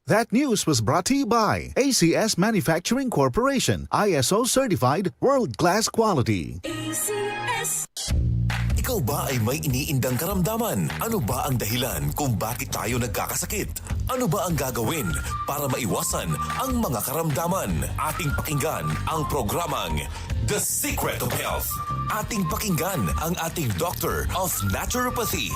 That news was brought to you by ACS Manufacturing Corporation, ISO certified world-class quality. ACS. Ikaw ba ay may iniindang karamdaman? Ano ba ang dahilan kung bakit tayo nagkakasakit? Ano ba ang gagawin para maiwasan ang mga karamdaman? Ating pakinggan ang programang The Secret of Health. Ating pakinggan ang ating Doctor of Naturopathy.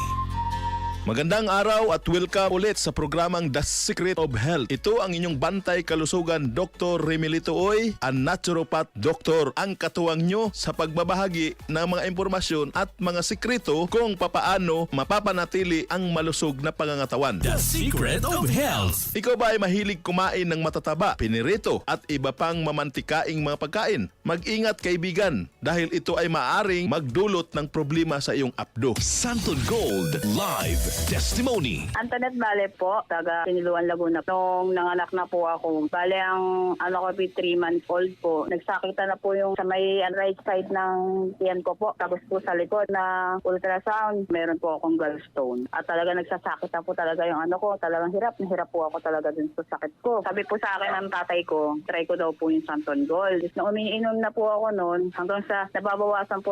Magandang araw at welcome ulit sa programang The Secret of Health. Ito ang inyong bantay kalusugan, Dr. Remilito Oy, ang naturopath doctor, ang katuwang nyo sa pagbabahagi ng mga impormasyon at mga sikreto kung papaano mapapanatili ang malusog na pangangatawan. The Secret of Health. Ikaw ba ay mahilig kumain ng matataba, pinirito at iba pang mamantikaing mga pagkain? Mag-ingat kaibigan dahil ito ay maaring magdulot ng problema sa iyong apdo. Santon Gold Live Testimony. Antoinette Bale po, taga Siniluan, Laguna. Nung nanganak na po ako, bale ang ko 3 months old po, nagsakita na po yung sa may right side ng tiyan ko po. Tapos po sa likod na ultrasound, meron po akong gallstone. At talaga nagsasakit na po talaga yung ko, talagang hirap po ako talaga dun sa sakit ko. Sabi po sa akin ng tatay ko, try ko daw po yung Santon Gold. Nung umiinom na po ako noon, hanggang sa nababawasan,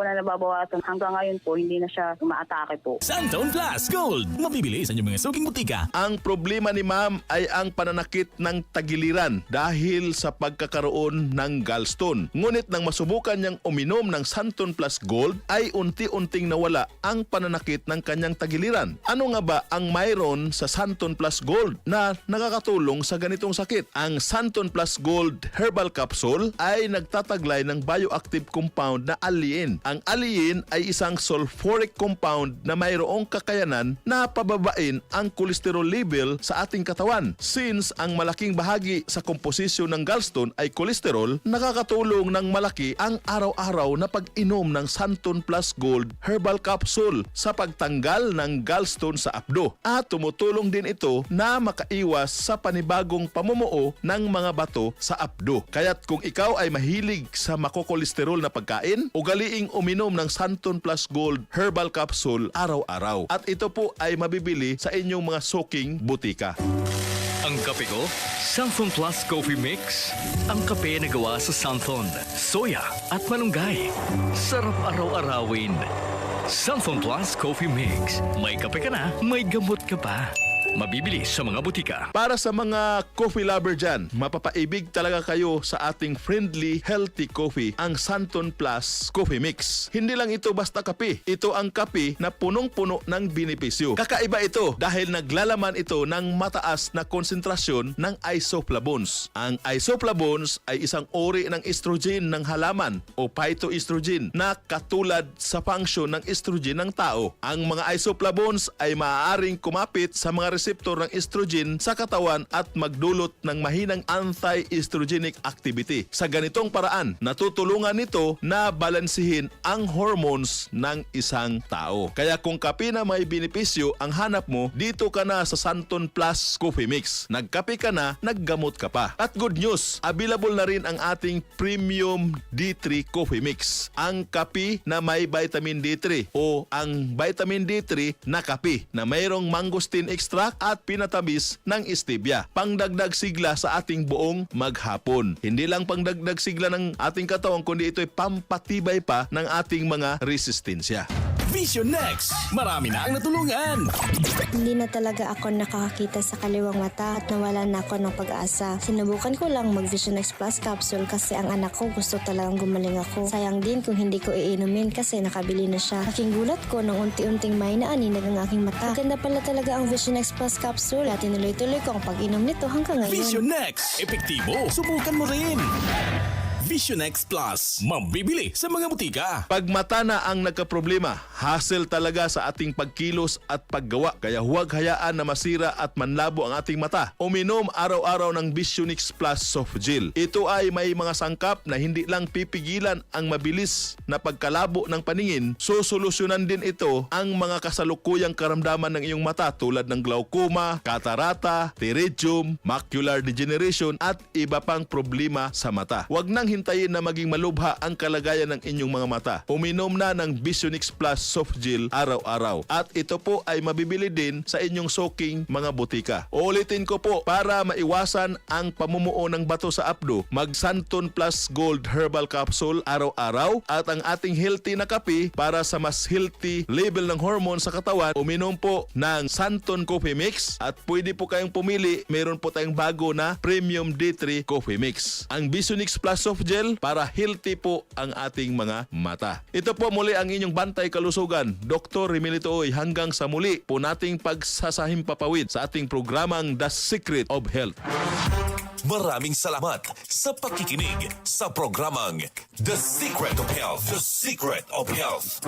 hanggang ngayon po, hindi na siya umaatake po. Santon Plus Gold. Mabibili sa inyong mga suking butika. Ang problema ni ma'am ay ang pananakit ng tagiliran dahil sa pagkakaroon ng gallstone. Ngunit nang masubukan niyang uminom ng Santon Plus Gold ay unti-unting nawala ang pananakit ng kanyang tagiliran. Ano nga ba ang mayroon sa Santon Plus Gold na nakakatulong sa ganitong sakit? Ang Santon Plus Gold Herbal Capsule ay nagtataglay ng bioactive compound na alliin. Ang alliin ay isang sulfuric compound na mayroong kakayanan na pababain ang cholesterol level sa ating katawan. Since ang malaking bahagi sa komposisyon ng gallstone ay cholesterol, nakakatulong ng malaki ang araw-araw na pag-inom ng Santon Plus Gold Herbal Capsule sa pagtanggal ng gallstone sa apdo. At tumutulong din ito na makaiwas sa panibagong pamumuo ng mga bato sa apdo. Kaya't kung ikaw ay mahilig sa makokolesterol na pagkain, ugaliing uminom ng Santon Plus Gold Herbal Capsule araw-araw. At ito po ay mabibili sa inyong mga suking butika. Ang kape ko, Santon Plus Coffee Mix. Ang kape na gawa sa Santon, soya at malunggay. Sarap araw-arawin. Santon Plus Coffee Mix. May kape ka na, may gamot ka pa. Mabibili sa mga butika. Para sa mga coffee lover dyan, mapapaibig talaga kayo sa ating friendly, healthy coffee, ang Santon Plus Coffee Mix. Hindi lang ito basta kape. Ito ang kape na punong-puno ng benepisyo. Kakaiba ito dahil naglalaman ito ng mataas na konsentrasyon ng isoflavones. Ang isoflavones ay isang uri ng estrogen ng halaman o phytoestrogen na katulad sa function ng estrogen ng tao. Ang mga isoflavones ay maaaring kumapit sa mga reseptor ng estrogen sa katawan at magdulot ng mahinang anti-estrogenic activity. Sa ganitong paraan, natutulungan nito na balansihin ang hormones ng isang tao. Kaya kung kape na may benepisyo ang hanap mo, dito ka na sa Santon Plus Coffee Mix. Nagkape ka na, naggamot ka pa. At good news, available na rin ang ating Premium D3 Coffee Mix. Ang kape na may vitamin D3 o ang vitamin D3 na kape na mayroong mangosteen extract at pinatamis ng stevia. Pangdagdag sigla sa ating buong maghapon. Hindi lang pangdagdag sigla ng ating katawan, kundi ito ay pampatibay pa ng ating mga resistensya. Vision Next. Marami na ang natulungan. Hindi na talaga ako nakakakita sa kaliwang mata at nawala na ako ng pag-asa. Sinubukan ko lang mag Vision X Plus capsule kasi ang anak ko gusto talagang gumaling ako. Sayang din kung hindi ko iinumin kasi nakabili na siya. Aking gulat ko nang unti-unting may naaninag ang aking mata. Maganda pala talaga ang Vision X Plus capsule at tinuloy-tuloy ko ang pag-inom nito hanggang ngayon. Vision Next. Epektibo. Subukan mo rin. Vision X Plus. Mabibili sa mga butika. Pag mata na ang nagkaproblema, hassle talaga sa ating pagkilos at paggawa. Kaya huwag hayaan na masira at manlabo ang ating mata. Uminom araw-araw ng Vision X Plus Soft Gel. Ito ay may mga sangkap na hindi lang pipigilan ang mabilis na pagkalabo ng paningin, sosolusyonan din ito ang mga kasalukuyang karamdaman ng iyong mata tulad ng glaucoma, catarata, pterygium, macular degeneration at iba pang problema sa mata. Huwag nang hintayin na maging malubha ang kalagayan ng inyong mga mata. Uminom na ng Visionix Plus Soft Gel araw-araw. At ito po ay mabibili din sa inyong soaking mga butika. Uulitin ko po, para maiwasan ang pamumuo ng bato sa abdo, mag Santon Plus Gold Herbal Capsule araw-araw. At ang ating healthy na kape, para sa mas healthy level ng hormone sa katawan, uminom po ng Santon Coffee Mix. At pwede po kayong pumili, meron po tayong bago na Premium D3 Coffee Mix. Ang Visionix Plus Soft Gel para healthy po ang ating mga mata. Ito po muli ang inyong bantay kalusugan, Dr. Remilito Oy. Hanggang sa muli po nating pagsasahimpapawid sa ating programang The Secret of Health. Maraming salamat sa pakikinig sa programang The Secret of Health. The Secret of Health.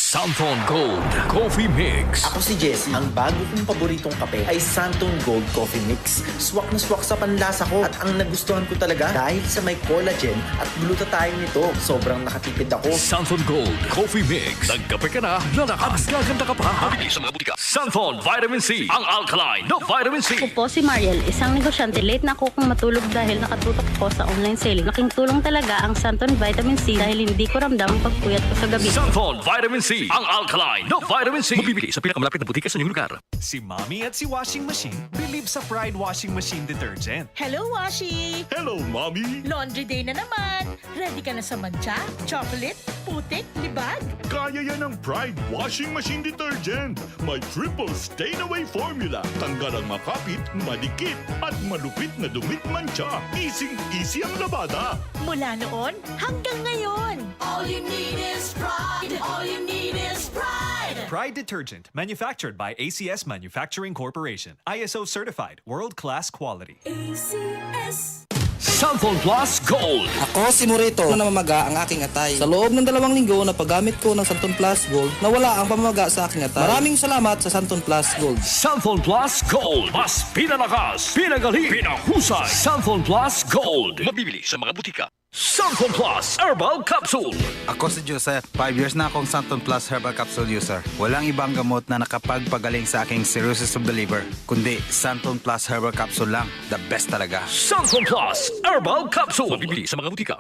Santon Gold Coffee Mix. Ako si Jesse. Ang bago kong paboritong kape ay Santon Gold Coffee Mix. Swak na swak sa panlasa ko at ang nagustuhan ko talaga dahil sa may collagen at glutathione nito. Sobrang nakatipid ako. Santon Gold Coffee Mix. Nagkape ka na, lalakas, gaganda ka pa. Mabili sa mga butika. Santon Vitamin C. Ang alkaline na vitamin C. Ako po si Mariel, isang negosyante. Late na ako kung matulog dahil nakatutok ko sa online selling. Laking tulong talaga ang Santon Vitamin C dahil hindi ko ramdam ang pagpuyat ko sa gabi. Santon Vitamin C. Ang alkaline na vitamin C. Mabibili sa pinakamalapit na butika sa inyong lugar. Si Mommy at si Washing Machine believe sa Pride Washing Machine Detergent. Hello, Washi! Hello, Mommy! Laundry day na naman! Ready ka na sa mancha, chocolate, putik, libag? Kaya yan ang Pride Washing Machine Detergent. May triple stain-away formula. Tanggal ang makapit, madikit, at malupit na dumit mancha. Easy ang labada. Mula noon hanggang ngayon. All you need is pride. All you need is pride. Pride Detergent, manufactured by ACS Manufacturing Corporation. ISO certified, world-class quality. ACS. Santon Plus Gold. Ako si Morito na namamaga ang aking atay. Sa loob ng 2 linggo na paggamit ko ng Santon Plus Gold, nawala ang pamamaga sa aking atay. Maraming salamat sa Santon Plus Gold. Santon Plus Gold. Mas pinalakas, pinagaling, pinahusay. Santon Plus Gold. Mabibili sa mga butika. Santon Plus Herbal Capsule. Ako si Joseph. 5 years na akong Santon Plus Herbal Capsule user. Walang ibang gamot na nakapagpagaling sa aking cirrhosis of the liver, kundi Santon Plus Herbal Capsule lang. The best talaga. Santon Plus Herbal Capsule. Mabibili sa mga butika.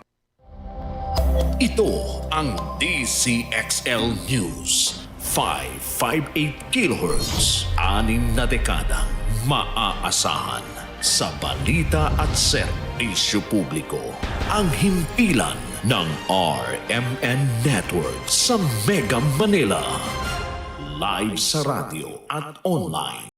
Ito ang DCXL News. 558 kHz. 6 na dekadang maaasahan sa balita at serbisyo publiko. Ang himpilan ng RMN Network sa Mega Manila. Live sa radio at online.